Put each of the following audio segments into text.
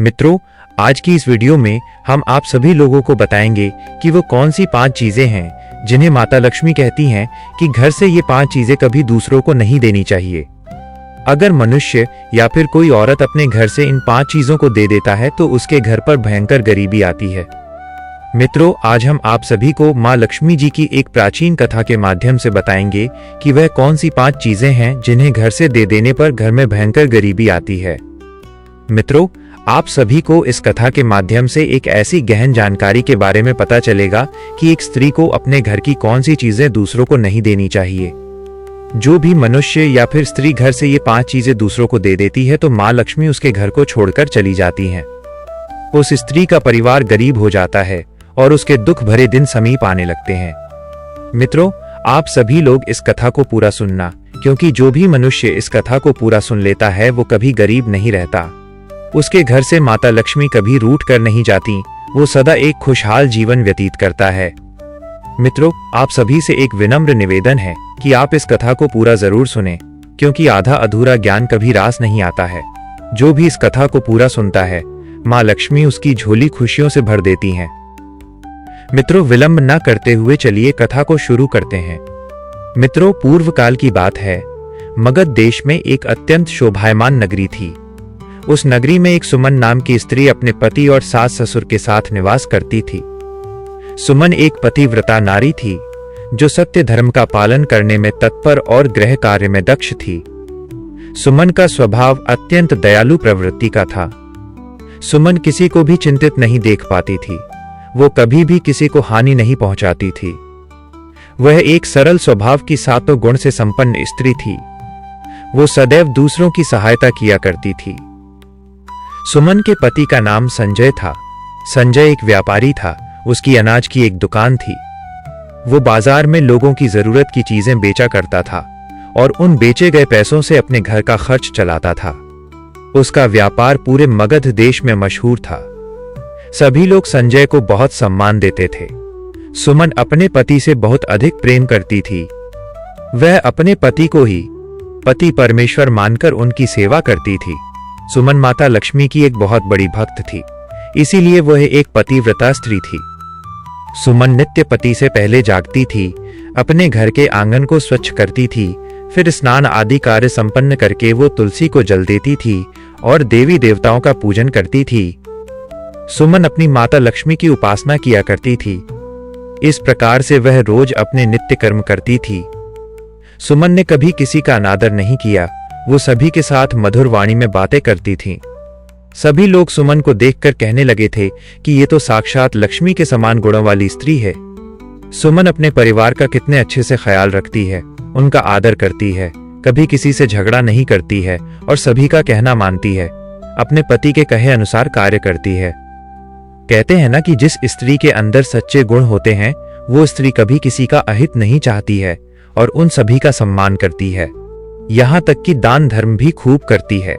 मित्रों, आज की इस वीडियो में हम आप सभी लोगों को बताएंगे कि वो कौन सी 5 चीजें हैं जिन्हें माता लक्ष्मी कहती हैं कि घर से ये 5 चीजें कभी दूसरों को नहीं देनी चाहिए। अगर मनुष्य या फिर कोई औरत अपने घर से इन 5 चीजों को दे देता है तो उसके घर पर भयंकर गरीबी आती है। मित्रों, आज हम आप सभी को माँ लक्ष्मी जी की एक प्राचीन कथा के माध्यम से बताएंगे कि वह कौन सी 5 चीजें हैं जिन्हें घर से दे देने पर घर में भयंकर गरीबी आती है। मित्रों, आप सभी को इस कथा के माध्यम से एक ऐसी गहन जानकारी के बारे में पता चलेगा कि एक स्त्री को अपने घर की कौन सी चीजें दूसरों को नहीं देनी चाहिए। जो भी मनुष्य या फिर स्त्री घर से ये 5 चीजें दूसरों को दे देती है तो माँ लक्ष्मी उसके घर को छोड़कर चली जाती हैं। उस स्त्री का परिवार गरीब हो जाता है और उसके दुख भरे दिन समीप आने लगते हैं। मित्रों, आप सभी लोग इस कथा को पूरा सुनना, क्योंकि जो भी मनुष्य इस कथा को पूरा सुन लेता है वो कभी गरीब नहीं रहता। उसके घर से माता लक्ष्मी कभी रूठ कर नहीं जाती, वो सदा एक खुशहाल जीवन व्यतीत करता है। मित्रों, आप सभी से एक विनम्र निवेदन है कि आप इस कथा को पूरा जरूर सुनें, क्योंकि आधा अधूरा ज्ञान कभी रास नहीं आता है। जो भी इस कथा को पूरा सुनता है, माँ लक्ष्मी उसकी झोली खुशियों से भर देती हैं। मित्रों, विलंब न करते हुए चलिए कथा को शुरू करते हैं। मित्रों, पूर्व काल की बात है। मगध देश में एक अत्यंत शोभायमान नगरी थी। उस नगरी में एक सुमन नाम की स्त्री अपने पति और सास ससुर के साथ निवास करती थी। सुमन एक पतिव्रता नारी थी जो सत्य धर्म का पालन करने में तत्पर और गृह कार्य में दक्ष थी। सुमन का स्वभाव अत्यंत दयालु प्रवृत्ति का था। सुमन किसी को भी चिंतित नहीं देख पाती थी। वो कभी भी किसी को हानि नहीं पहुंचाती थी। वह एक सरल स्वभाव की सातों गुण से संपन्न स्त्री थी। वो सदैव दूसरों की सहायता किया करती थी। सुमन के पति का नाम संजय था। संजय एक व्यापारी था। उसकी अनाज की एक दुकान थी। वो बाजार में लोगों की जरूरत की चीजें बेचा करता था और उन बेचे गए पैसों से अपने घर का खर्च चलाता था। उसका व्यापार पूरे मगध देश में मशहूर था। सभी लोग संजय को बहुत सम्मान देते थे। सुमन अपने पति से बहुत अधिक प्रेम करती थी। वह अपने पति को ही पति परमेश्वर मानकर उनकी सेवा करती थी। सुमन माता लक्ष्मी की एक बहुत बड़ी भक्त थी, इसीलिए वह एक पतिव्रता स्त्री थी। सुमन नित्य पति से पहले जागती थी, अपने घर के आंगन को स्वच्छ करती थी, फिर स्नान आदि कार्य संपन्न करके वो तुलसी को जल देती थी और देवी देवताओं का पूजन करती थी। सुमन अपनी माता लक्ष्मी की उपासना किया करती थी। इस प्रकार से वह रोज अपने नित्य कर्म करती थी। सुमन ने कभी किसी का अनादर नहीं किया। वो सभी के साथ मधुर वाणी में बातें करती थी। सभी लोग सुमन को देखकर कहने लगे थे कि ये तो साक्षात लक्ष्मी के समान गुणों वाली स्त्री है। सुमन अपने परिवार का कितने अच्छे से ख्याल रखती है, उनका आदर करती है, कभी किसी से झगड़ा नहीं करती है और सभी का कहना मानती है, अपने पति के कहे अनुसार कार्य करती है। कहते हैं ना कि जिस स्त्री के अंदर सच्चे गुण होते हैं वो स्त्री कभी किसी का अहित नहीं चाहती है और उन सभी का सम्मान करती है। यहां तक कि दान धर्म भी खूब करती है।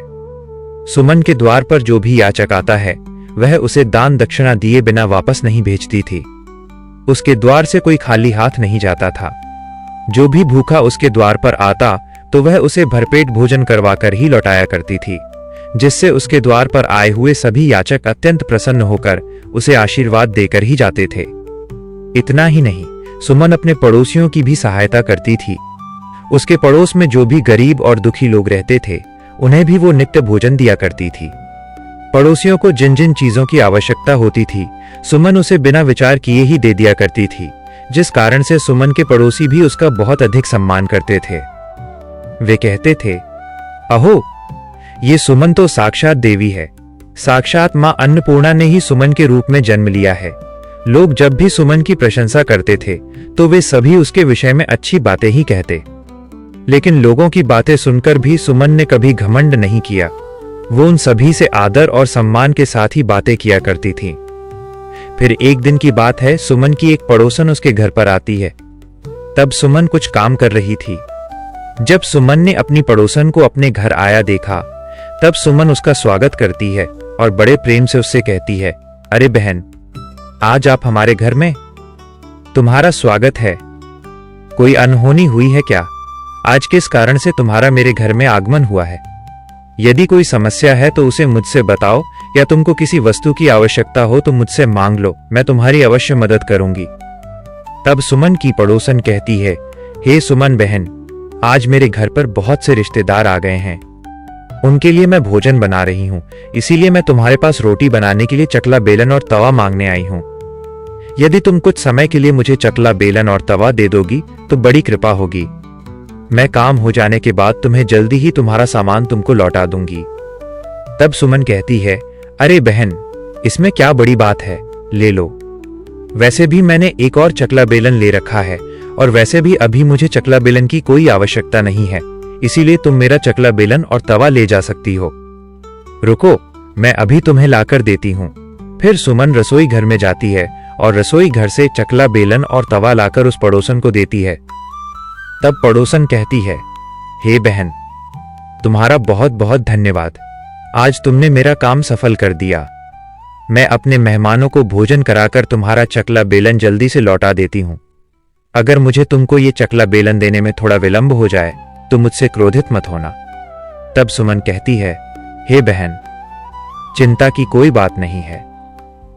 सुमन के द्वार पर जो भी याचक आता है वह उसे दान दक्षिणा दिए बिना वापस नहीं भेजती थी। उसके द्वार से कोई खाली हाथ नहीं जाता था। जो भी भूखा उसके द्वार पर आता तो वह उसे भरपेट भोजन करवाकर ही लौटाया करती थी, जिससे उसके द्वार पर आए हुए सभी याचक अत्यंत प्रसन्न होकर उसे आशीर्वाद देकर ही जाते थे। इतना ही नहीं, सुमन अपने पड़ोसियों की भी सहायता करती थी। उसके पड़ोस में जो भी गरीब और दुखी लोग रहते थे उन्हें भी वो नित्य भोजन दिया करती थी। पड़ोसियों को जिन जिन चीजों की आवश्यकता होती थी सुमन उसे बिना विचार किए ही दे दिया करती थी, जिस कारण से सुमन के पड़ोसी भी उसका बहुत अधिक सम्मान करते थे। वे कहते थे, अहो, ये सुमन तो साक्षात देवी है। साक्षात मां अन्नपूर्णा ने ही सुमन के रूप में जन्म लिया है। लोग जब भी सुमन की प्रशंसा करते थे तो वे सभी उसके विषय में अच्छी बातें ही कहते। लेकिन लोगों की बातें सुनकर भी सुमन ने कभी घमंड नहीं किया। वो उन सभी से आदर और सम्मान के साथ ही बातें किया करती थी। फिर एक दिन की बात है, सुमन की एक पड़ोसन उसके घर पर आती है। तब सुमन कुछ काम कर रही थी। जब सुमन ने अपनी पड़ोसन को अपने घर आया देखा तब सुमन उसका स्वागत करती है और बड़े प्रेम से उससे कहती है, अरे बहन, आज आप हमारे घर में? तुम्हारा स्वागत है। कोई अनहोनी हुई है क्या? आज किस कारण से तुम्हारा मेरे घर में आगमन हुआ है? यदि कोई समस्या है तो उसे मुझसे बताओ, या तुमको किसी वस्तु की आवश्यकता हो तो मुझसे मांग लो, मैं तुम्हारी अवश्य मदद करूंगी। तब सुमन की पड़ोसन कहती है, हे सुमन बहन, आज मेरे घर पर बहुत से रिश्तेदार आ गए हैं। उनके लिए मैं भोजन बना रही हूँ, इसीलिए मैं तुम्हारे पास रोटी बनाने के लिए चकला बेलन और तवा मांगने आई हूँ। यदि तुम कुछ समय के लिए मुझे चकला बेलन और तवा दे दोगी तो बड़ी कृपा होगी। मैं काम हो जाने के बाद तुम्हें जल्दी ही तुम्हारा सामान तुमको लौटा दूंगी। तब सुमन कहती है, अरे बहन, इसमें क्या बड़ी बात है, ले लो। वैसे भी मैंने एक और चकला बेलन ले रखा है, और वैसे भी अभी मुझे चकला बेलन की कोई आवश्यकता नहीं है, इसीलिए तुम मेरा चकला बेलन और तवा ले जा सकती हो। रुको, मैं अभी तुम्हें लाकर देती हूँ। फिर सुमन रसोई घर में जाती है और रसोई घर से चकला बेलन और तवा लाकर उस पड़ोसन को देती है। तब पड़ोसन कहती है, हे बहन, तुम्हारा बहुत बहुत धन्यवाद, आज तुमने मेरा काम सफल कर दिया। मैं अपने मेहमानों को भोजन कराकर तुम्हारा चकला बेलन जल्दी से लौटा देती हूँ। अगर मुझे तुमको ये चकला बेलन देने में थोड़ा विलंब हो जाए तो मुझसे क्रोधित मत होना। तब सुमन कहती है, हे बहन, चिंता की कोई बात नहीं है,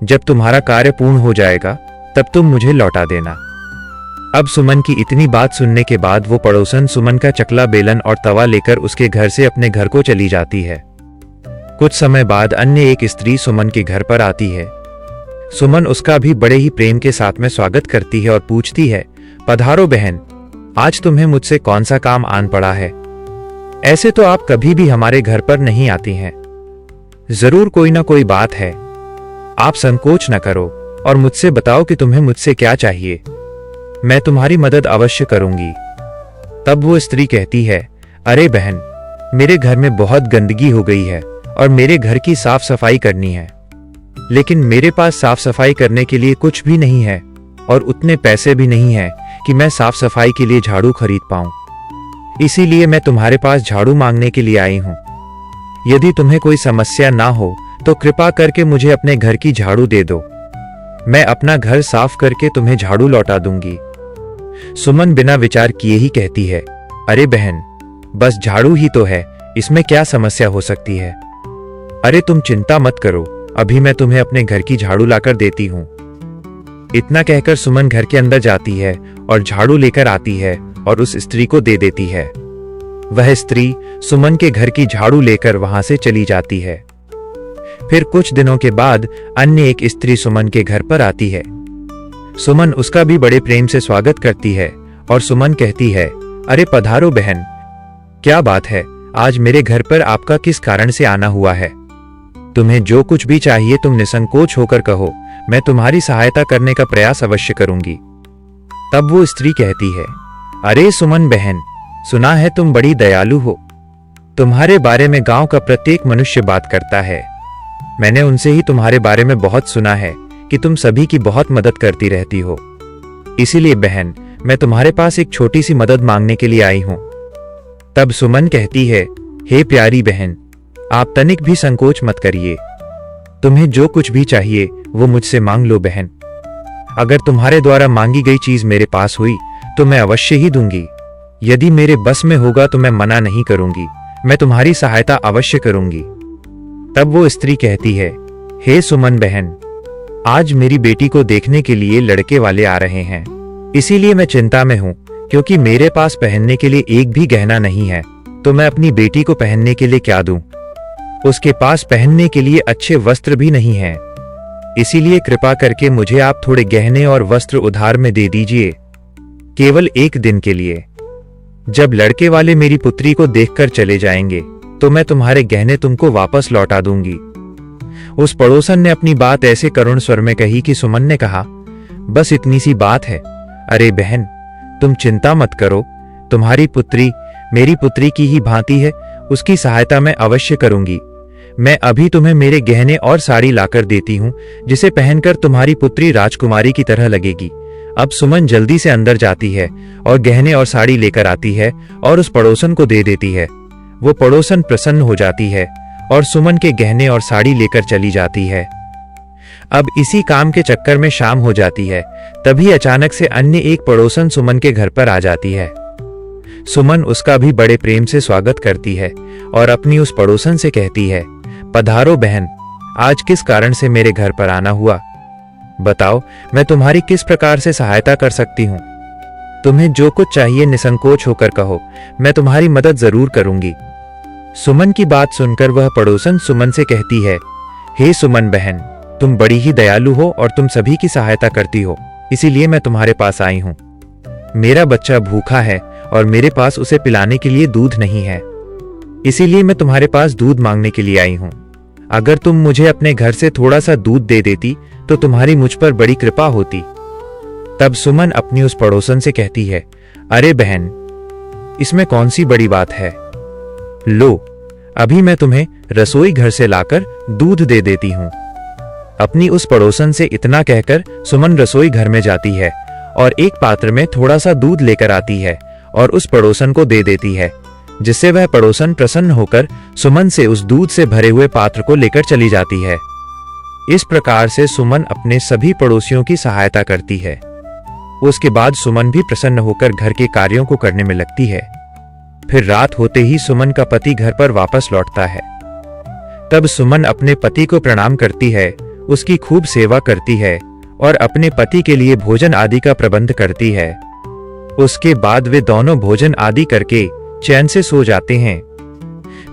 जब तुम्हारा कार्य पूर्ण हो जाएगा तब तुम मुझे लौटा देना। अब सुमन की इतनी बात सुनने के बाद वो पड़ोसन सुमन का चकला बेलन और तवा लेकर उसके घर से अपने घर को चली जाती है। कुछ समय बाद अन्य एक स्त्री सुमन के घर पर आती है। सुमन उसका भी बड़े ही प्रेम के साथ में स्वागत करती है और पूछती है, पधारो बहन, आज तुम्हें मुझसे कौन सा काम आन पड़ा है? ऐसे तो आप कभी भी हमारे घर पर नहीं आती हैं। जरूर कोई ना कोई बात है, आप संकोच न करो और मुझसे बताओ कि तुम्हें मुझसे क्या चाहिए। मैं तुम्हारी मदद अवश्य करूंगी। तब वो स्त्री कहती है, अरे बहन, मेरे घर में बहुत गंदगी हो गई है और मेरे घर की साफ सफाई करनी है, लेकिन मेरे पास साफ सफाई करने के लिए कुछ भी नहीं है और उतने पैसे भी नहीं है कि मैं साफ सफाई के लिए झाड़ू खरीद पाऊं। इसीलिए मैं तुम्हारे पास झाड़ू मांगने के लिए आई हूं। यदि तुम्हें कोई समस्या ना हो तो कृपा करके मुझे अपने घर की झाड़ू दे दो। मैं अपना घर साफ करके तुम्हें झाड़ू लौटा दूंगी। सुमन बिना विचार किए ही कहती है, अरे बहन, बस झाड़ू ही तो है, इसमें क्या समस्या हो सकती है? अरे तुम चिंता मत करो, अभी मैं तुम्हें अपने घर की झाड़ू लाकर देती हूँ। इतना कहकर सुमन घर के अंदर जाती है और झाड़ू लेकर आती है और उस स्त्री को दे देती है। वह स्त्री सुमन के घर की झाड़ू लेकर वहां से चली जाती है। फिर कुछ दिनों के बाद अन्य एक स्त्री सुमन के घर पर आती है। सुमन उसका भी बड़े प्रेम से स्वागत करती है और सुमन कहती है, अरे पधारो बहन, क्या बात है, आज मेरे घर पर आपका किस कारण से आना हुआ है? तुम्हें जो कुछ भी चाहिए तुम निसंकोच होकर कहो, मैं तुम्हारी सहायता करने का प्रयास अवश्य करूंगी। तब वो स्त्री कहती है, अरे सुमन बहन, सुना है तुम बड़ी दयालु हो। तुम्हारे बारे में गांव का प्रत्येक मनुष्य बात करता है। मैंने उनसे ही तुम्हारे बारे में बहुत सुना है कि तुम सभी की बहुत मदद करती रहती हो। इसीलिए बहन, मैं तुम्हारे पास एक छोटी सी मदद मांगने के लिए आई हूं। तब सुमन कहती है, हे प्यारी बहन, आप तनिक भी संकोच मत करिए। तुम्हें जो कुछ भी चाहिए वो मुझसे मांग लो बहन। अगर तुम्हारे द्वारा मांगी गई चीज मेरे पास हुई तो मैं अवश्य ही दूंगी। यदि मेरे बस में होगा तो मैं मना नहीं करूंगी, मैं तुम्हारी सहायता अवश्य करूंगी। तब वो स्त्री कहती है, हे सुमन बहन, आज मेरी बेटी को देखने के लिए लड़के वाले आ रहे हैं, इसीलिए मैं चिंता में हूं, क्योंकि मेरे पास पहनने के लिए एक भी गहना नहीं है, तो मैं अपनी बेटी को पहनने के लिए क्या दूं? उसके पास पहनने के लिए अच्छे वस्त्र भी नहीं हैं। इसीलिए कृपा करके मुझे आप थोड़े गहने और वस्त्र उधार में दे दीजिए, केवल एक दिन के लिए। जब लड़के वाले मेरी पुत्री को देखकर चले जाएंगे तो मैं तुम्हारे गहने तुमको वापस लौटा दूंगी। उस पड़ोसन ने अपनी बात ऐसे करुण स्वर में कही कि सुमन ने कहा, बस इतनी सी बात है। अरे बहन, तुम चिंता मत करो, तुम्हारी पुत्री मेरी पुत्री की ही भांति है, उसकी सहायता मैं अवश्य करूंगी। मैं अभी तुम्हें मेरे गहने और साड़ी लाकर देती हूं, जिसे पहनकर तुम्हारी पुत्री राजकुमारी की तरह लगेगी। अब सुमन जल्दी से अंदर जाती है और गहने और साड़ी लेकर आती है और उस पड़ोसन को दे देती है। वो पड़ोसन प्रसन्न हो जाती है और सुमन के गहने और साड़ी लेकर चली जाती है। अब इसी काम के चक्कर में शाम हो जाती है। तभी अचानक से अन्य एक पड़ोसन सुमन के घर पर आ जाती है। सुमन उसका भी बड़े प्रेम से स्वागत करती है और अपनी उस पड़ोसन से कहती है, पधारो बहन, आज किस कारण से मेरे घर पर आना हुआ? बताओ, मैं तुम्हारी किस प्रकार से सहायता कर सकती हूँ? तुम्हें जो कुछ चाहिए निसंकोच होकर कहो, मैं तुम्हारी मदद जरूर करूंगी। सुमन की बात सुनकर वह पड़ोसन सुमन से कहती है, हे सुमन बहन, तुम बड़ी ही दयालु हो और तुम सभी की सहायता करती हो, इसीलिए मैं तुम्हारे पास आई हूं। मेरा बच्चा भूखा है और मेरे पास उसे पिलाने के लिए दूध नहीं है, इसीलिए मैं तुम्हारे पास दूध मांगने के लिए आई हूं। अगर तुम मुझे अपने घर से थोड़ा सा दूध दे देती तो तुम्हारी मुझ पर बड़ी कृपा होती। तब सुमन अपनी उस पड़ोसन से कहती है, अरे बहन, इसमें कौन सी बड़ी बात है? लो, अभी मैं तुम्हें रसोई घर से लाकर दूध दे देती हूं। अपनी उस पड़ोसन से इतना कहकर सुमन रसोई घर में जाती है और एक पात्र में थोड़ा सा दूध लेकर आती है और उस पड़ोसन को दे देती है, जिससे वह पड़ोसन प्रसन्न होकर सुमन से उस दूध से भरे हुए पात्र को लेकर चली जाती है। इस प्रकार से सुमन अपने सभी पड़ोसियों की सहायता करती है। उसके बाद सुमन भी प्रसन्न होकर घर के कार्यों को करने में लगती है। फिर रात होते ही सुमन का पति घर पर वापस लौटता है। तब सुमन अपने पति को प्रणाम करती है, उसकी खूब सेवा करती है और अपने पति के लिए भोजन आदि का प्रबंध करती है। उसके बाद वे दोनों भोजन आदि करके चैन से सो जाते हैं।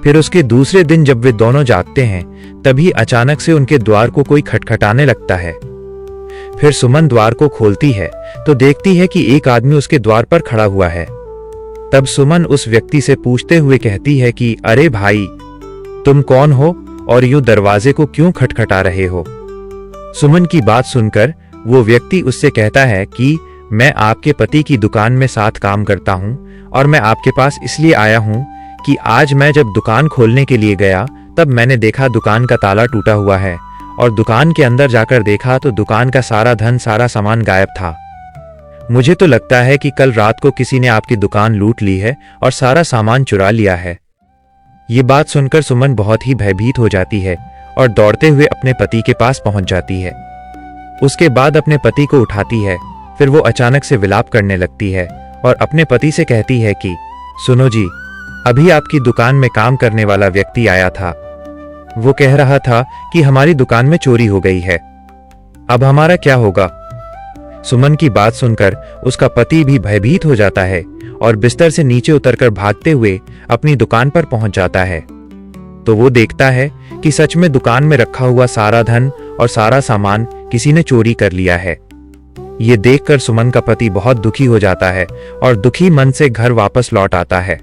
फिर उसके दूसरे दिन जब वे दोनों जागते हैं, तभी अचानक से उनके द्वार को कोई खटखटाने लगता है। फिर सुमन द्वार को खोलती है तो देखती है कि एक आदमी उसके द्वार पर खड़ा हुआ है। तब सुमन उस व्यक्ति से पूछते हुए कहती है कि अरे भाई, तुम कौन हो और यूं दरवाजे को क्यों खटखटा रहे हो? सुमन की बात सुनकर वो व्यक्ति उससे कहता है कि मैं आपके पति की दुकान में साथ काम करता हूं और मैं आपके पास इसलिए आया हूं कि आज मैं जब दुकान खोलने के लिए गया तब मैंने देखा दुकान का ताला टूटा हुआ है और दुकान के अंदर जाकर देखा तो दुकान का सारा धन, सारा सामान गायब था। मुझे तो लगता है कि कल रात को किसी ने आपकी दुकान लूट ली है और सारा सामान चुरा लिया है। ये बात सुनकर सुमन बहुत ही भयभीत हो जाती है और दौड़ते हुए अपने पति के पास पहुंच जाती है। उसके बाद अपने पति को उठाती है। फिर वो अचानक से विलाप करने लगती है और अपने पति से कहती है कि सुनो जी, अभी आपकी दुकान में काम करने वाला व्यक्ति आया था। वो कह रहा था कि हमारी दुकान में चोरी हो गई है, अब हमारा क्या होगा? सुमन की बात सुनकर उसका पति भी भयभीत हो जाता है और बिस्तर से नीचे उतरकर भागते हुए अपनी दुकान पर पहुंच जाता है। तो वो देखता है कि सच में दुकान में रखा हुआ सारा धन और सारा सामान किसी ने चोरी कर लिया है। ये देखकर सुमन का पति बहुत दुखी हो जाता है और दुखी मन से घर वापस लौट आता है।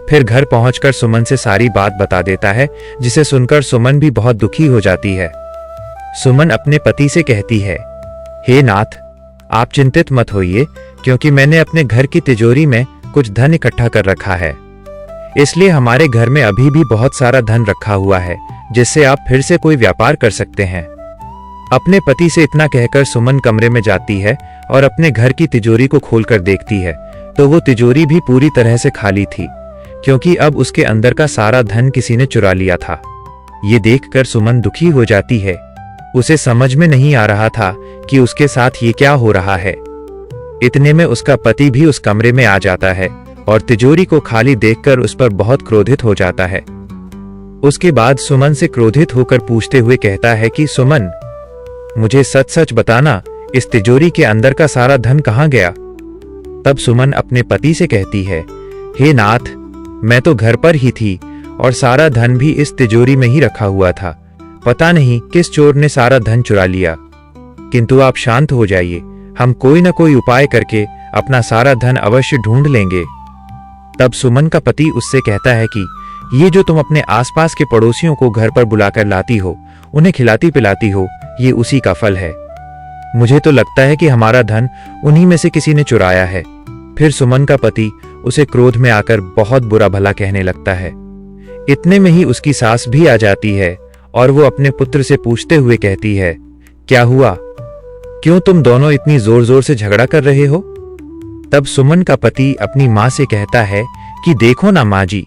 फिर घर पहुंचकर सुमन से सारी बात बता देता है, जिसे सुनकर सुमन भी बहुत दुखी हो जाती है। सुमन अपने पति से कहती है, हे नाथ, आप चिंतित मत होइए, क्योंकि मैंने अपने घर की तिजोरी में कुछ धन इकट्ठा कर रखा है, इसलिए हमारे घर में अभी भी बहुत सारा धन रखा हुआ है, जिससे आप फिर से कोई व्यापार कर सकते हैं। अपने पति से इतना कहकर सुमन कमरे में जाती है और अपने घर की तिजोरी को खोलकर देखती है तो वो तिजोरी भी पूरी तरह से खाली थी, क्योंकि अब उसके अंदर का सारा धन किसी ने चुरा लिया था। ये देखकर सुमन दुखी हो जाती है। उसे समझ में नहीं आ रहा था कि उसके साथ ये क्या हो रहा है। इतने में उसका पति भी उस कमरे में आ जाता है और तिजोरी को खाली देखकर उस पर बहुत क्रोधित हो जाता है। उसके बाद सुमन से क्रोधित होकर पूछते हुए कहता है कि सुमन, मुझे सच सच बताना, इस तिजोरी के अंदर का सारा धन कहाँ गया? तब सुमन अपने पति से कहती है, हे नाथ, मैं तो घर पर ही थी और सारा धन भी इस तिजोरी में ही रखा हुआ था। पता नहीं किस चोर ने सारा धन चुरा लिया। किंतु आप शांत हो जाइए, हम कोई न कोई उपाय करके अपना सारा धन अवश्य ढूंढ लेंगे। तब सुमन का पति उससे कहता है कि ये जो तुम अपने आसपास के पड़ोसियों को घर पर बुलाकर लाती हो, उन्हें खिलाती पिलाती हो, ये उसी का फल है। मुझे तो लगता है कि हमारा धन उन्हीं में से किसी ने चुराया है। फिर सुमन का पति उसे क्रोध में आकर बहुत बुरा भला कहने लगता है। इतने में ही उसकी सास भी आ जाती है और वो अपने पुत्र से पूछते हुए कहती है, क्या हुआ? क्यों तुम दोनों इतनी जोर जोर से झगड़ा कर रहे हो? तब सुमन का पति अपनी माँ से कहता है कि देखो ना माँ जी,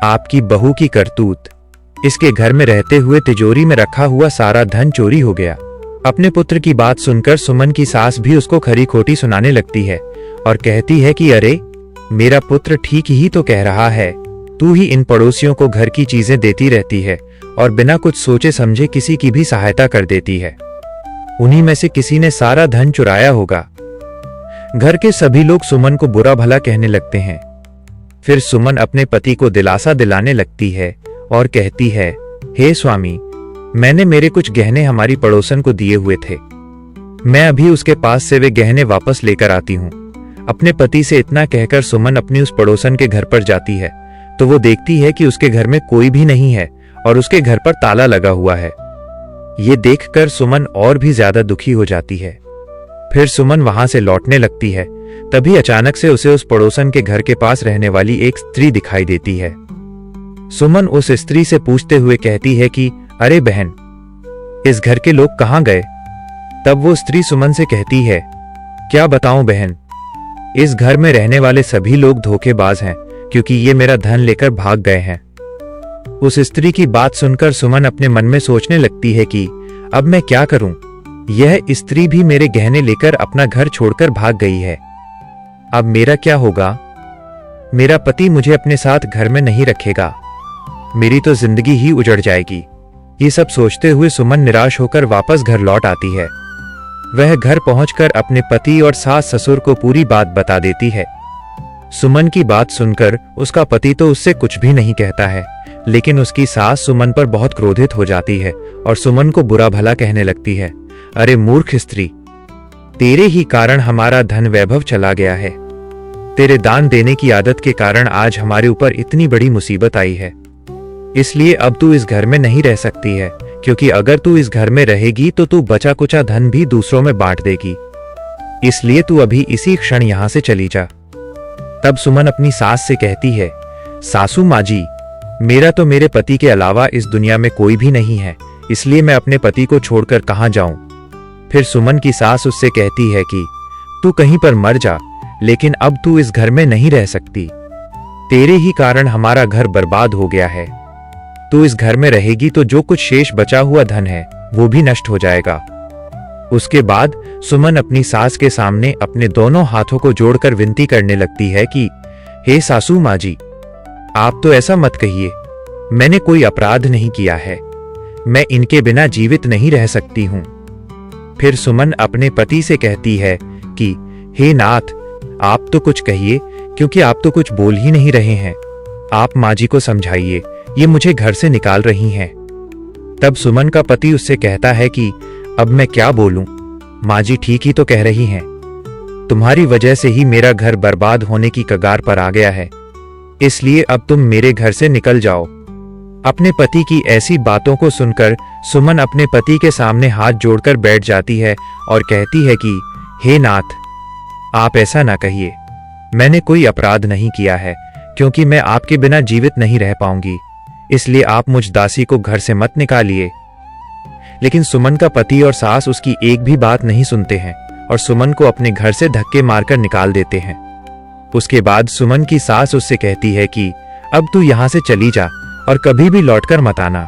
आपकी बहू की करतूत, इसके घर में रहते हुए तिजोरी में रखा हुआ सारा धन चोरी हो गया। अपने पुत्र की बात सुनकर सुमन की सास भी उसको खरी खोटी सुनाने लगती है और कहती है कि अरे, मेरा पुत्र ठीक ही तो कह रहा है, तू ही इन पड़ोसियों को घर की चीजें देती रहती है और बिना कुछ सोचे समझे किसी की भी सहायता कर देती है। उन्हीं में से किसी ने सारा धन चुराया होगा। घर के सभी लोग सुमन को बुरा भला कहने लगते हैं। फिर सुमन अपने पति को दिलासा दिलाने लगती है और कहती है, हे स्वामी, मैंने मेरे कुछ गहने हमारी पड़ोसन को दिए हुए थे। मैं अभी उसके पास से वे गहने वापस लेकर आती हूँ। अपने पति से इतना कहकर सुमन अपनी उस पड़ोसन के घर पर जाती है तो वो देखती है कि उसके घर में कोई भी नहीं है और उसके घर पर ताला लगा हुआ है। ये देखकर सुमन और भी ज्यादा दुखी हो जाती है। फिर सुमन वहां से लौटने लगती है। तभी अचानक से उसे उस पड़ोसन के घर के पास रहने वाली एक स्त्री दिखाई देती है। सुमन उस स्त्री से पूछते हुए कहती है कि अरे बहन, इस घर के लोग कहाँ गए? तब वो स्त्री सुमन से कहती है, क्या बताऊं बहन, इस घर में रहने वाले सभी लोग धोखेबाज हैं क्योंकि ये मेरा धन लेकर भाग गए हैं। उस स्त्री की बात सुनकर सुमन अपने मन में सोचने लगती है कि अब मैं क्या करूं? यह स्त्री भी मेरे गहने लेकर अपना घर छोड़कर भाग गई है। अब मेरा क्या होगा? मेरा पति मुझे अपने साथ घर में नहीं रखेगा। मेरी तो जिंदगी ही उजड़ जाएगी। ये सब सोचते हुए सुमन निराश होकर वापस घर लौट आती है। वह घर पहुंचकर अपने पति और सास ससुर को पूरी बात बता देती है। सुमन की बात सुनकर उसका पति तो उससे कुछ भी नहीं कहता है, लेकिन उसकी सास सुमन पर बहुत क्रोधित हो जाती है और सुमन को बुरा भला कहने लगती है। अरे मूर्ख स्त्री, तेरे ही कारण हमारा धन वैभव चला गया है। तेरे दान देने की आदत के कारण आज हमारे ऊपर इतनी बड़ी मुसीबत आई है। इसलिए अब तू इस घर में नहीं रह सकती है, क्योंकि अगर तू इस घर में रहेगी तो तू बचा कुचा धन भी दूसरों में बांट देगी। इसलिए तू अभी इसी क्षण यहां से चली जा। तब सुमन अपनी सास से कहती है, सासू माँ जी, मेरा तो मेरे पति के अलावा इस दुनिया में कोई भी नहीं है, इसलिए मैं अपने पति को छोड़कर कहां जाऊं। फिर सुमन की सास उससे कहती है कि तू कहीं पर मर जा, लेकिन अब तू इस घर में नहीं रह सकती। तेरे ही कारण हमारा घर बर्बाद हो गया है। तू इस घर में रहेगी तो जो कुछ शेष बचा हुआ धन है वो भी नष्ट हो जाएगा। उसके बाद सुमन अपनी सास के सामने अपने दोनों हाथों को जोड़कर विनती करने लगती है कि हे सासू माँ जी, आप तो ऐसा मत कहिए। मैंने कोई अपराध नहीं किया है। मैं इनके बिना जीवित नहीं रह सकती हूं। फिर सुमन अपने पति से कहती है कि हे नाथ, आप तो कुछ कहिए, क्योंकि आप तो कुछ बोल ही नहीं रहे हैं। आप माँ जी को समझाइए, ये मुझे घर से निकाल रही हैं। तब सुमन का पति उससे कहता है कि अब मैं क्या बोलूं, माँ जी ठीक ही तो कह रही हैं। तुम्हारी वजह से ही मेरा घर बर्बाद होने की कगार पर आ गया है, इसलिए अब तुम मेरे घर से निकल जाओ। अपने पति की ऐसी बातों को सुनकर सुमन अपने पति के सामने हाथ जोड़कर बैठ जाती है और कहती है कि हे नाथ, आप ऐसा ना कहिए। मैंने कोई अपराध नहीं किया है, क्योंकि मैं आपके बिना जीवित नहीं रह पाऊंगी। इसलिए आप मुझ दासी को घर से मत निकालिए। लेकिन सुमन का पति और सास उसकी एक भी बात नहीं सुनते हैं और सुमन को अपने घर से धक्के मारकर निकाल देते हैं। उसके बाद सुमन की सास उससे कहती है कि अब तू यहां से चली जा और कभी भी लौटकर मत आना।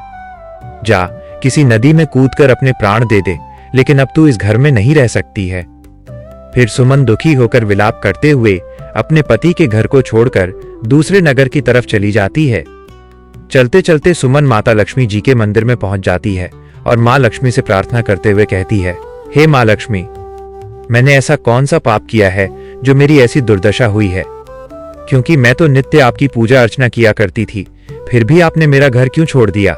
जा, किसी नदी में कूदकर अपने प्राण दे दे, लेकिन अब तू इस घर में नहीं रह सकती है। फिर सुमन दुखी होकर विलाप करते हुए अपने पति के घर को छोड़कर दूसरे नगर की तरफ चली जाती है। चलते चलते सुमन माता लक्ष्मी जी के मंदिर में पहुंच जाती है और मां लक्ष्मी से प्रार्थना करते हुए कहती है, हे मां लक्ष्मी, मैंने ऐसा कौन सा पाप किया है जो मेरी ऐसी दुर्दशा हुई है? क्योंकि मैं तो नित्य आपकी पूजा अर्चना किया करती थी, फिर भी आपने मेरा घर क्यों छोड़ दिया?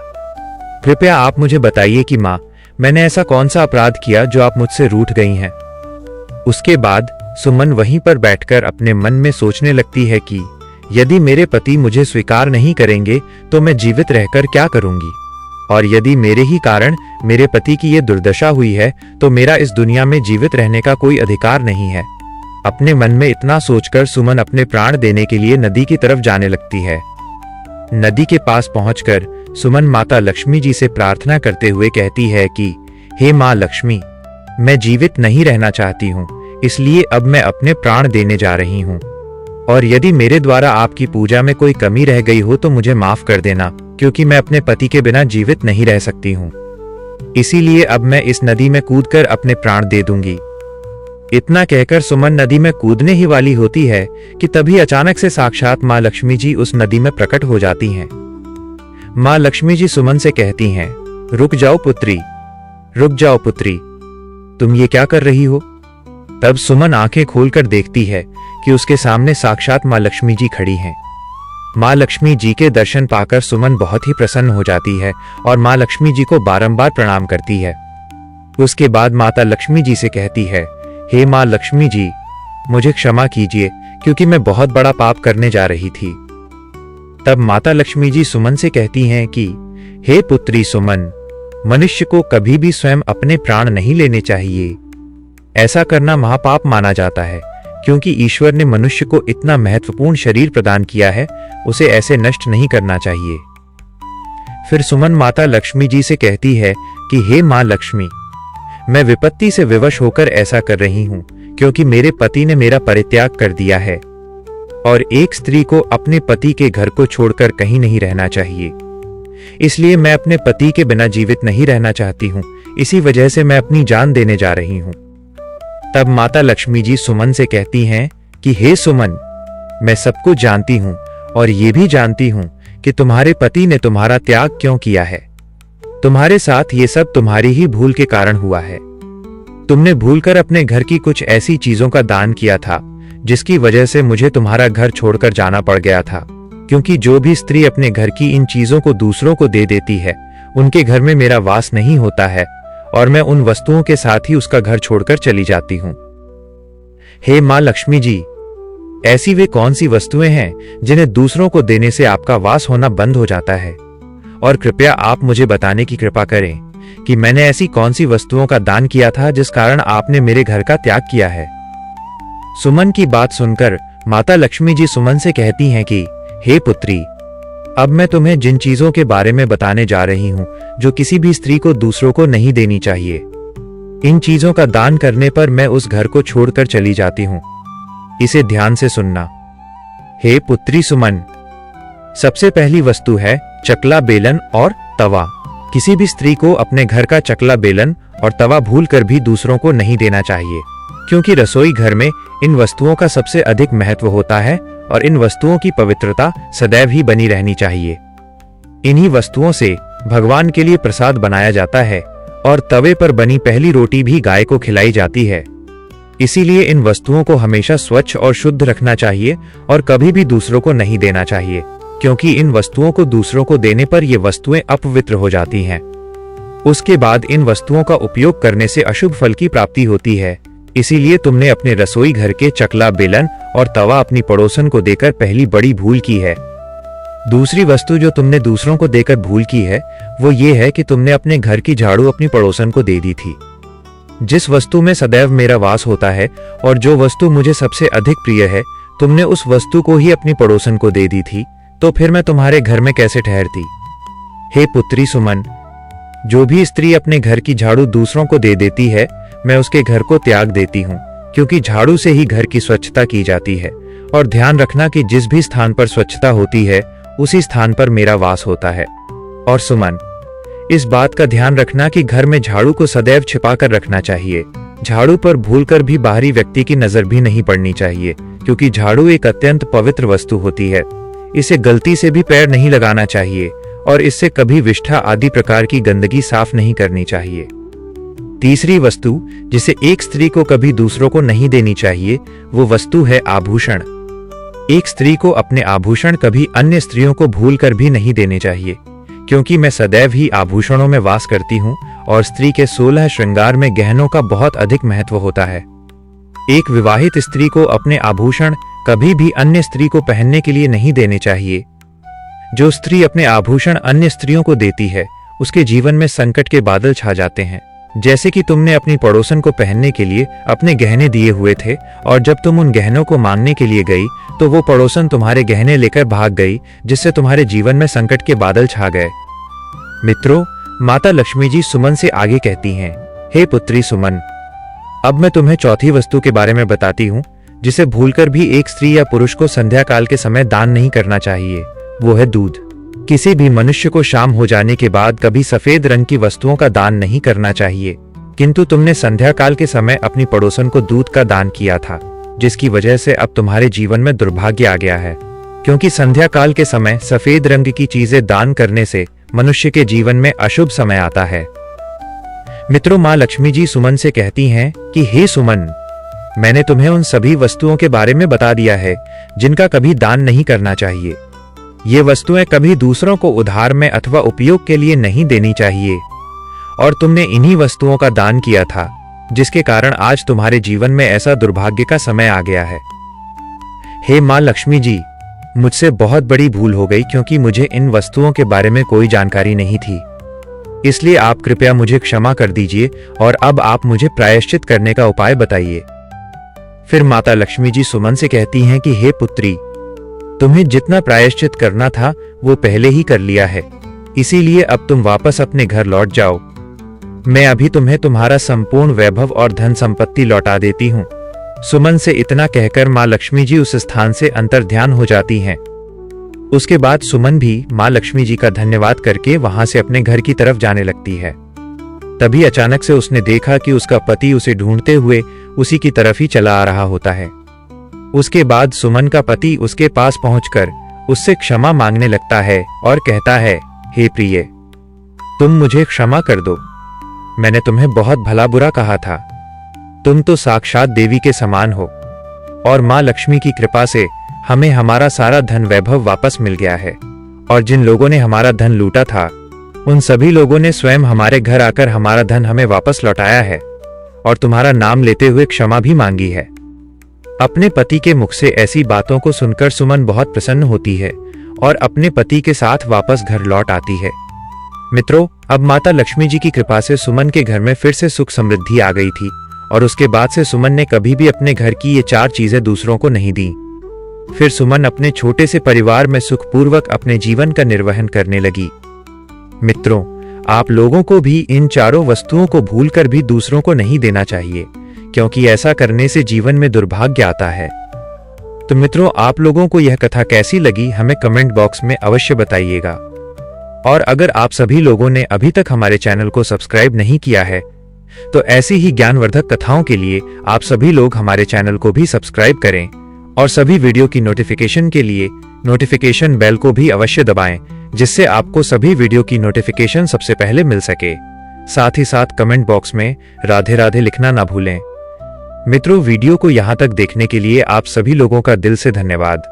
कृपया आप मुझे बताइए कि मां, मैंने ऐसा कौन सा अपराध किया जो आप मुझसे रूठ गई हैं? उसके बाद सुमन वहीं पर बैठकर अपने मन में सोचने लगती है कि यदि मेरे पति मुझे स्वीकार नहीं करेंगे तो मैं जीवित रहकर क्या करूंगी, और यदि मेरे ही कारण मेरे पति की ये दुर्दशा हुई है तो मेरा इस दुनिया में जीवित रहने का कोई अधिकार नहीं है। अपने मन में इतना सोचकर सुमन अपने प्राण देने के लिए नदी की तरफ जाने लगती है। नदी के पास पहुंचकर सुमन माता लक्ष्मी जी से प्रार्थना करते हुए कहती है कि हे मां लक्ष्मी, मैं जीवित नहीं रहना चाहती हूँ, इसलिए अब मैं अपने प्राण देने जा रही हूँ। और यदि मेरे द्वारा आपकी पूजा में कोई कमी रह गई हो तो मुझे माफ कर देना, क्योंकि मैं अपने पति के बिना जीवित नहीं रह सकती हूँ। इसीलिए अब मैं इस नदी में कूदकर अपने प्राण दे दूंगी। इतना कहकर सुमन नदी में कूदने ही वाली होती है कि तभी अचानक से साक्षात माँ लक्ष्मी जी उस नदी में प्रकट हो जाती हैं। माँ लक्ष्मी जी सुमन से कहती हैं, रुक जाओ पुत्री, रुक जाओ पुत्री, तुम ये क्या कर रही हो? तब सुमन आंखें खोलकर देखती है कि उसके सामने साक्षात माँ लक्ष्मी जी खड़ी हैं। माँ लक्ष्मी जी के दर्शन पाकर सुमन बहुत ही प्रसन्न हो जाती है और माँ लक्ष्मी जी को बारंबार प्रणाम करती है। उसके बाद माता लक्ष्मी जी से कहती है, हे माँ लक्ष्मी जी, मुझे क्षमा कीजिए क्योंकि मैं बहुत बड़ा पाप करने जा रही थी। तब माता लक्ष्मी जी सुमन से कहती हैं कि हे पुत्री सुमन, मनुष्य को कभी भी स्वयं अपने प्राण नहीं लेने चाहिए। ऐसा करना महापाप माना जाता है, क्योंकि ईश्वर ने मनुष्य को इतना महत्वपूर्ण शरीर प्रदान किया है, उसे ऐसे नष्ट नहीं करना चाहिए। फिर सुमन माता लक्ष्मी जी से कहती है कि हे माँ लक्ष्मी, मैं विपत्ति से विवश होकर ऐसा कर रही हूं क्योंकि मेरे पति ने मेरा परित्याग कर दिया है और एक स्त्री को अपने पति के घर को छोड़कर कहीं नहीं रहना चाहिए। इसलिए मैं अपने पति के बिना जीवित नहीं रहना चाहती हूं, इसी वजह से मैं अपनी जान देने जा रही हूं। तब माता लक्ष्मी जी सुमन से कहती हैं कि हे सुमन, मैं सब कुछ जानती हूं और ये भी जानती हूं कि तुम्हारे पति ने तुम्हारा त्याग क्यों किया है। तुम्हारे साथ ये सब तुम्हारी ही भूल के कारण हुआ है। तुमने भूलकर अपने घर की कुछ ऐसी चीजों का दान किया था जिसकी वजह से मुझे तुम्हारा घर छोड़कर जाना पड़ गया था, क्योंकि जो भी स्त्री अपने घर की इन चीजों को दूसरों को दे देती है, उनके घर में मेरा वास नहीं होता है और मैं उन वस्तुओं के साथ ही उसका घर छोड़कर चली जाती हूं। हे माँ लक्ष्मी जी, ऐसी वे कौन सी वस्तुएं हैं जिन्हें दूसरों को देने से आपका वास होना बंद हो जाता है? और कृपया आप मुझे बताने की कृपा करें कि मैंने ऐसी कौन सी वस्तुओं का दान किया था जिस कारण आपने मेरे घर का त्याग किया है। सुमन की बात सुनकर माता लक्ष्मी जी सुमन से कहती हैं कि हे पुत्री, अब मैं तुम्हें जिन चीजों के बारे में बताने जा रही हूं जो किसी भी स्त्री को दूसरों को नहीं देनी चाहिए, इन चीजों का दान करने पर मैं उस घर को छोड़कर चली जाती हूं। इसे ध्यान से सुनना। हे पुत्री सुमन, सबसे पहली वस्तु है चकला बेलन और तवा। किसी भी स्त्री को अपने घर का चकला बेलन और तवा भूलकर भी दूसरों को नहीं देना चाहिए, क्योंकि रसोई घर में इन वस्तुओं का सबसे अधिक महत्व होता है और इन वस्तुओं की पवित्रता सदैव ही बनी रहनी चाहिए। इन्हीं वस्तुओं से भगवान के लिए प्रसाद बनाया जाता है और तवे पर बनी पहली रोटी भी गाय को खिलाई जाती है। इसीलिए इन वस्तुओं को हमेशा स्वच्छ और शुद्ध रखना चाहिए और कभी भी दूसरों को नहीं देना चाहिए, क्योंकि इन वस्तुओं को दूसरों को देने पर ये वस्तुएं अपवित्र हो जाती हैं। उसके बाद इन वस्तुओं का उपयोग करने से अशुभ फल की प्राप्ति होती है। इसीलिए तुमने अपने रसोई घर के चकला बेलन और तवा अपनी पड़ोसन को देकर पहली बड़ी भूल की है। दूसरी वस्तु जो तुमने दूसरों को देकर भूल की है वो ये है कि तुमने अपने घर की झाड़ू अपनी पड़ोसन को दे दी थी। जिस वस्तु में सदैव मेरा वास होता है और जो वस्तु मुझे सबसे अधिक प्रिय है, तुमने उस वस्तु को ही अपनी पड़ोसन को दे दी थी, तो फिर मैं तुम्हारे घर में कैसे ठहरती? हे पुत्री सुमन, जो भी स्त्री अपने घर की झाड़ू दूसरों को दे देती है, मैं उसके घर को त्याग देती हूँ, क्योंकि झाड़ू से ही घर की स्वच्छता की जाती है। और ध्यान रखना कि जिस भी स्थान पर स्वच्छता होती है उसी स्थान पर मेरा वास होता है। और सुमन, इस बात का ध्यान रखना कि घर में झाड़ू को सदैव छिपा कर रखना चाहिए। झाड़ू पर भूलकर भी बाहरी व्यक्ति की नजर भी नहीं पड़नी चाहिए, क्योंकि झाड़ू एक अत्यंत पवित्र वस्तु होती है। इसे गलती से भी पैर नहीं लगाना चाहिए और इससे कभी विष्ठा आदि प्रकार की गंदगी साफ नहीं करनी चाहिए। तीसरी वस्तु जिसे एक स्त्री को कभी दूसरों को नहीं देनी चाहिए वो वस्तु है आभूषण। एक स्त्री को अपने आभूषण कभी अन्य स्त्रियों को भूलकर भी नहीं देने चाहिए, क्योंकि मैं सदैव ही आभूषणों में वास करती हूँ और स्त्री के 16 श्रृंगार में गहनों का बहुत अधिक महत्व होता है। एक विवाहित स्त्री को अपने आभूषण कभी भी अन्य स्त्री को पहनने के लिए नहीं देने चाहिए। जो स्त्री अपने आभूषण अन्य स्त्रियों को देती है उसके जीवन में संकट के बादल छा जाते हैं। जैसे कि तुमने अपनी पड़ोसन को पहनने के लिए अपने गहने दिए हुए थे और जब तुम उन गहनों को मांगने के लिए गई तो वो पड़ोसन तुम्हारे गहने लेकर भाग गई, जिससे तुम्हारे जीवन में संकट के बादल छा गए। मित्रों, माता लक्ष्मी जी सुमन से आगे कहती हैं, हे पुत्री सुमन, अब मैं तुम्हें चौथी वस्तु के बारे में बताती हूँ जिसे भूलकर भी एक स्त्री या पुरुष को संध्या काल के समय दान नहीं करना चाहिए। वो है दूध। किसी भी मनुष्य को शाम हो जाने के बाद कभी सफेद रंग की वस्तुओं का दान नहीं करना चाहिए, किंतु तुमने संध्या काल के समय अपनी पड़ोसन को दूध का दान किया था, जिसकी वजह से अब तुम्हारे जीवन में दुर्भाग्य आ गया है। क्योंकि संध्या काल के समय सफेद रंग की चीजें दान करने से मनुष्य के जीवन में अशुभ समय आता है। मित्रों, मां लक्ष्मी जी सुमन से कहती हैं कि हे सुमन, मैंने तुम्हें उन सभी वस्तुओं के बारे में बता दिया है जिनका कभी दान नहीं करना चाहिए। ये वस्तुएं कभी दूसरों को उधार में अथवा उपयोग के लिए नहीं देनी चाहिए, और तुमने इन्हीं वस्तुओं का दान किया था, जिसके कारण आज तुम्हारे जीवन में ऐसा दुर्भाग्य का समय आ गया है। हे मां लक्ष्मी जी, मुझसे बहुत बड़ी भूल हो गई, क्योंकि मुझे इन वस्तुओं के बारे में कोई जानकारी नहीं थी। इसलिए आप कृपया मुझे क्षमा कर दीजिए और अब आप मुझे प्रायश्चित करने का उपाय बताइए। फिर माता लक्ष्मी जी सुमन से कहती हैं कि हे पुत्री, तुम्हें जितना प्रायश्चित करना था वो पहले ही कर लिया है, इसीलिए अब तुम वापस अपने घर लौट जाओ। मैं अभी तुम्हें तुम्हारा संपूर्ण वैभव और धन संपत्ति लौटा देती हूँ। सुमन से इतना कहकर मां लक्ष्मी जी उस स्थान से अंतर्ध्यान हो जाती हैं। उसके बाद सुमन भी मां लक्ष्मी जी का धन्यवाद करके वहां से अपने घर की तरफ जाने लगती है। तभी अचानक से उसने देखा कि उसका पति उसे ढूंढते हुए उसी की तरफ ही चला आ रहा होता है। उसके बाद सुमन का पति उसके पास पहुंचकर उससे क्षमा मांगने लगता है और कहता है, हे प्रिय, तुम मुझे क्षमा कर दो। मैंने तुम्हें बहुत भला बुरा कहा था। तुम तो साक्षात देवी के समान हो, और मां लक्ष्मी की कृपा से हमें हमारा सारा धन वैभव वापस मिल गया है, और जिन लोगों ने हमारा धन लूटा था उन सभी लोगों ने स्वयं हमारे घर आकर हमारा धन हमें वापस लौटाया है, और तुम्हारा नाम लेते हुए क्षमा भी मांगी है। अपने पति के मुख से ऐसी बातों को सुनकर सुमन बहुत प्रसन्न होती है और अपने पति के साथ वापस घर लौट आती है। मित्रों, अब माता लक्ष्मी जी की कृपा से सुमन के घर में फिर से सुख समृद्धि आ गई थी, और उसके बाद से सुमन ने कभी भी अपने घर की ये 4 चीजें दूसरों को नहीं दी। फिर सुमन अपने छोटे से परिवार में सुखपूर्वक अपने जीवन का निर्वहन करने लगी। मित्रों, आप लोगों को भी इन 4 वस्तुओं को भूलकर भी दूसरों को नहीं देना चाहिए, क्योंकि ऐसा करने से जीवन में दुर्भाग्य आता है। तो मित्रों, आप लोगों को यह कथा कैसी लगी हमें कमेंट बॉक्स में अवश्य बताइएगा। और अगर आप सभी लोगों ने अभी तक हमारे चैनल को सब्सक्राइब नहीं किया है तो ऐसी ही ज्ञानवर्धक कथाओं के लिए आप सभी लोग हमारे चैनल को भी सब्सक्राइब करें, और सभी वीडियो की नोटिफिकेशन के लिए नोटिफिकेशन बेल को भी अवश्य दबाएं, जिससे आपको सभी वीडियो की नोटिफिकेशन सबसे पहले मिल सके। साथ ही साथ कमेंट बॉक्स में राधे राधे लिखना ना भूलें। मित्रों, वीडियो को यहाँ तक देखने के लिए आप सभी लोगों का दिल से धन्यवाद।